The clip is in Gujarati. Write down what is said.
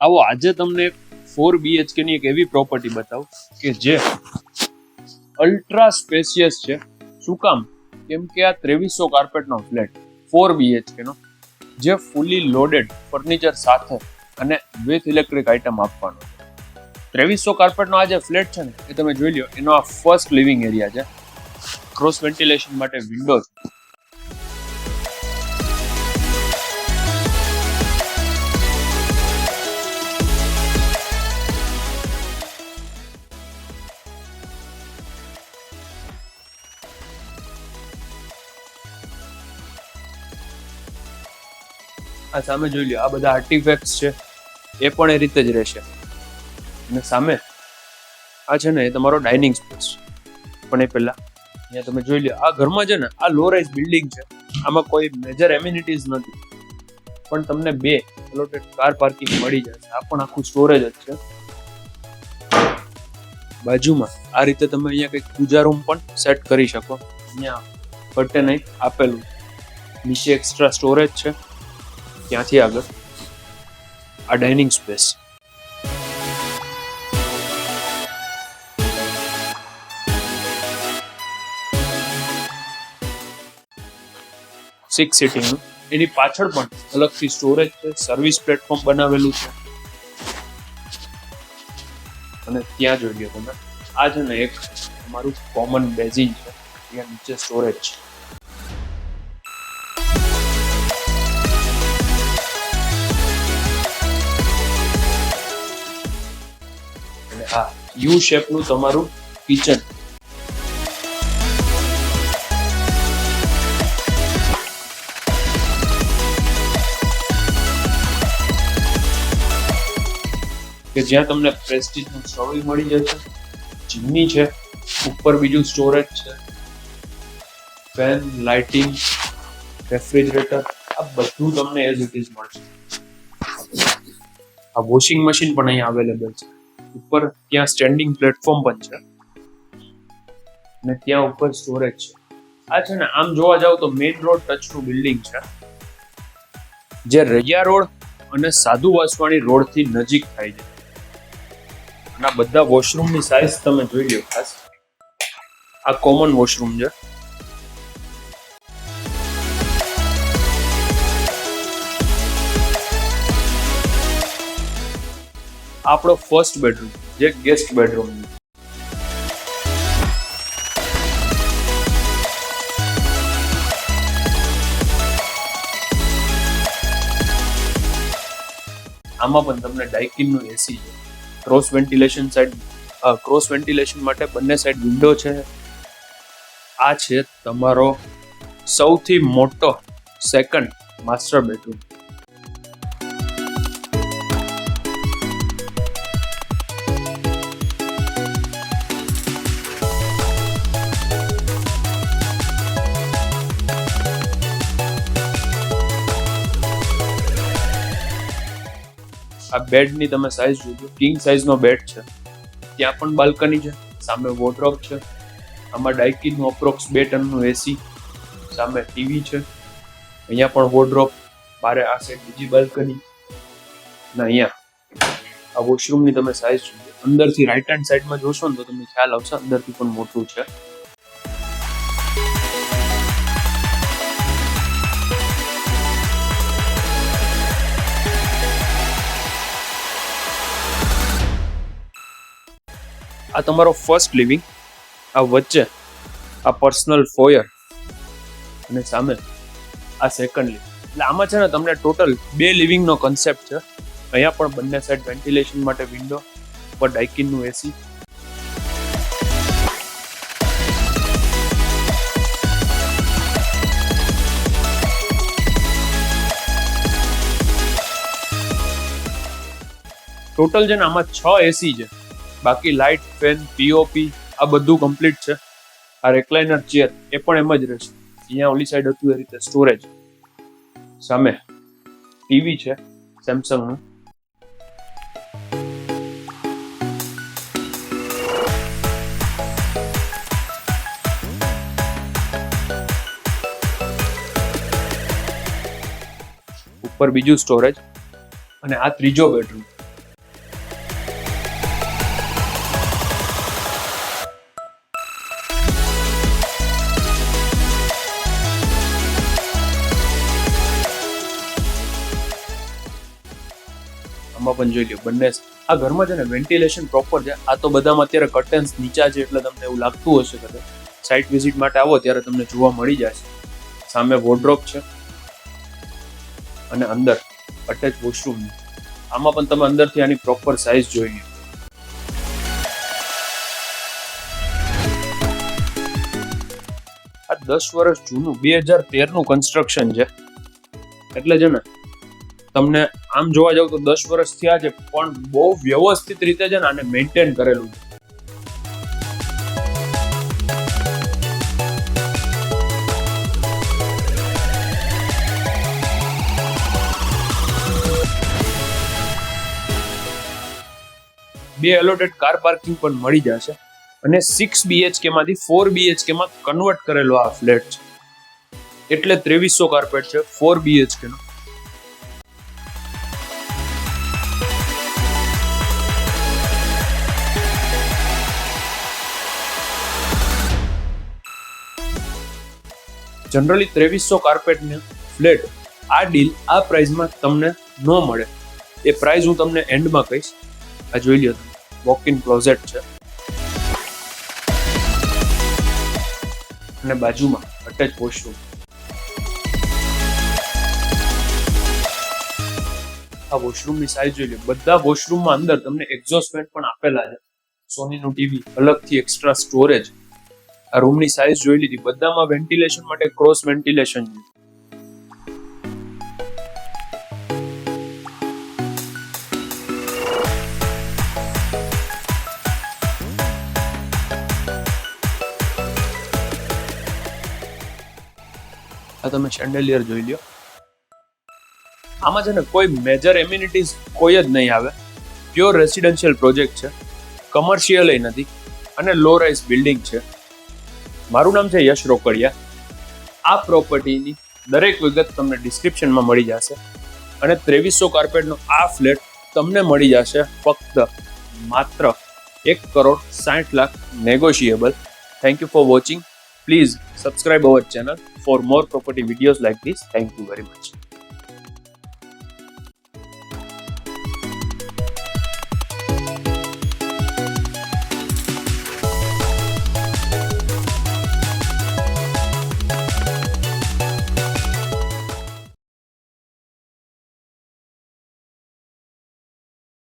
આવો આજે તમને એક 4 BHK ની એક એવી પ્રોપર્ટી બતાવું કે જે અલ્ટ્રા સ્પેશિયસ છે. શું કામ? કેમ કે આ 2300 કાર્પેટનો ફ્લેટ 4 BHK નો જે ફૂલી લોડેડ ફર્નિચર સાથે અને વિથ ઇલેક્ટ્રિક આઇટમ આપવાનો છે. 2300 કાર્પેટનો આ જે ફ્લેટ છે ને એ તમે જોઈ લો, એનો આ ફર્સ્ટ લિવિંગ એરિયા છે. ક્રોસ વેન્ટિલેશન માટે વિન્ડો છે. આ સામે જોઈ લો, આ બધા આર્ટિફેક્ટ્સ છે એ પણ એ રીતે જ રહેશે. અને સામે આ છે ને એ તમારો ડાઇનિંગ સ્પેસ છે. પણ એ પહેલા અહીંયા તમે જોઈ લો, આ ઘરમાં છે ને આ લો રાઇઝ બિલ્ડિંગ છે. આમાં કોઈ મેજર એમ્યુનિટીઝ નથી, પણ તમને 2 એલોટેડ કાર પાર્કિંગ મળી જશે. આ પણ આખું સ્ટોરેજ જ છે. બાજુમાં આ રીતે તમે અહીંયા કંઈક પૂજા રૂમ પણ સેટ કરી શકો. અહીંયા કર્ટેન આપેલું, નીચે એક્સ્ટ્રા સ્ટોરેજ છે. ત્યાંથી આગળ આ ડાઇનિંગ સ્પેસ, સિક્સ સીટિંગનું. એની પાછળ પણ અલગથી સ્ટોરેજ છે, સર્વિસ પ્લેટફોર્મ બનાવેલું છે. અને ત્યાં જોઈ લો તમે, આ છે ને એક તમારું કોમન બેઝિન છે, ત્યાં નીચે સ્ટોરેજ છે. આ યુ શેપનું તમારું કિચન. કે જ્યાં તમને પ્રેસ્ટીજનું સ્ટોરેજ મળી જશે. ચીમની છે, ઉપર બીજું સ્ટોરેજ છે, ફેન, લાઇટિંગ, રેફ્રિજરેટર, આ બધું તમને એઝ ઇટ ઇઝ મળશે. આ વોશિંગ મશીન પણ અહીંયા અવેલેબલ છે. ઉપર ત્યાં સ્ટેન્ડિંગ પ્લેટફોર્મ પણ છે અને ત્યાં ઉપર સ્ટોરેજ છે. આ છે ને આમ જોવા જાવ તો મેઇન રોડ ટચનું બિલ્ડિંગ છે, જે રૈયા રોડ અને સાધુ વાસવાણી રોડ થી નજીક થાય છે. અને આ બધા વોશરૂમની સાઇઝ તમે જોઈ લો. ખાસ આ કોમન વોશરૂમ છે. આપણો ફર્સ્ટ બેડરૂમ, જે ગેસ્ટ બેડરૂમ છે. આમાં પણ તમને ડાઇકિનનું એસી છે. ક્રોસ વેન્ટિલેશન માટે બંને સાઈડ વિન્ડો છે. આ છે તમારો સૌથી મોટો સેકન્ડ માસ્ટર બેડરૂમ. આ બેડની તમે સાઈઝ જોજો, કિંગ સાઈઝનો બેડ છે. ત્યાં પણ બાલ્કની છે, સામે વોર્ડરોબ છે. આમાં ડાઇકિનનું અપ્રોક્સ 2 ટનનું એસી, સામે ટીવી છે. અહીંયા પણ વોર્ડરોબ, બારે આ સાઈડ બીજી બાલ્કની. અને અહીંયા આ વોશરૂમની તમે સાઈઝ જોજો. અંદરથી રાઈટ હેન્ડ સાઈડમાં જોશો ને તો તમને ખ્યાલ આવશે, અંદરથી પણ મોટું છે. આ તમારો ફર્સ્ટ લિવિંગ. આ વચ્ચે આ પર્સનલ ફોયર અને સામે આ સેકન્ડ લિવિંગ. એટલે આમાં છે ને તમને ટોટલ 2 લિવિંગનો કન્સેપ્ટ છે. અહીંયા પણ બંને સાઈડ વેન્ટિલેશન માટે વિન્ડો, ઉપર ડાઇકિનનું એસી. ટોટલ છે ને આમાં 6 એસી છે. બાકી લાઇટ, ફેન, પીઓપી આ બધું કમ્પ્લીટ છે. આ રેક્લાઇનર ચેર એ પણ એમ જ રહેશે. અહીંયા ઓલી સાઈડ હતું એ રીતે સ્ટોરેજ. સામે ટીવી છે સેમસંગનું. ઉપર બીજું સ્ટોરેજ અને આ ત્રીજો બેડરૂમ. આમાં પણ જોઈ લો બંને આ ઘરમાં છે ને વેન્ટિલેશન પ્રોપર છે. આ તો બધામાં અત્યારે કર્ટન્સ નીચા છે એટલે તમને એવું લાગતું હશે કદાચ. સાઇટ વિઝિટ માટે આવો ત્યારે તમને જોવા મળી જશે. સામે વોર્ડરોબ છે અને અંદર અટેચ વોશરૂમ. આમાં પણ તમે અંદરથી આની પ્રોપર સાઇઝ જોઈ લો. આ 10 વર્ષ જૂનું 2013 નું કન્સ્ટ્રક્શન છે એટલે છે ને તમને આમ જોવા જાવ તો 10 વર્ષ થયા છે પણ બહુ વ્યવસ્થિત રીતે છે ને આને મેન્ટેન કરેલું છે. બે એલોટેડ કાર પાર્કિંગ પણ મળી જશે અને 6 BHK માંથી 4 BHK માં કન્વર્ટ કરેલો આ ફ્લેટ છે એટલે 2300 કાર્પેટ છે 4 BHK નો. જનરલી 2300 કાર્પેટ ને ફ્લેટ આ ડીલ આ પ્રાઇસમાં તમને ન મળે. એ પ્રાઇસ હું તમને એન્ડમાં કહીશ. આ જોઈ લો, વોક ઇન ક્લોઝેટ છે અને બાજુમાં અટેચ વોશરૂમ. આ વોશરૂમની સાઈઝ જોઈ લો. બધા વોશરૂમમાં અંદર તમને એક્ઝોસ્ટ ફેન પણ આપેલા છે. સોનીનું ટીવી, અલગથી એક્સ્ટ્રા સ્ટોરેજ. આ રૂમની સાઈઝ જોઈ લીધી. બધામાં વેન્ટિલેશન માટે ક્રોસ વેન્ટિલેશન છે. આ તમે શેન્ડેલિયર જોઈ લ્યો. આમાં છે ને કોઈ મેજર એમ્યુનિટીઝ કોઈ જ નહીં આવે. પ્યોર રેસિડેન્શિયલ પ્રોજેક્ટ છે, કમર્શિયલ નથી અને લો રાઇઝ બિલ્ડિંગ છે. મારું નામ છે યશ રોકડિયા. આ પ્રોપર્ટીની દરેક વિગત તમને ડિસ્ક્રિપ્શનમાં મળી જશે અને 2300 કાર્પેટનો આ ફ્લેટ તમને મળી જશે ફક્ત માત્ર 1,60,00,000 negotiable. Thank you for watching. Please subscribe our channel for more property videos like this. Thank you very much.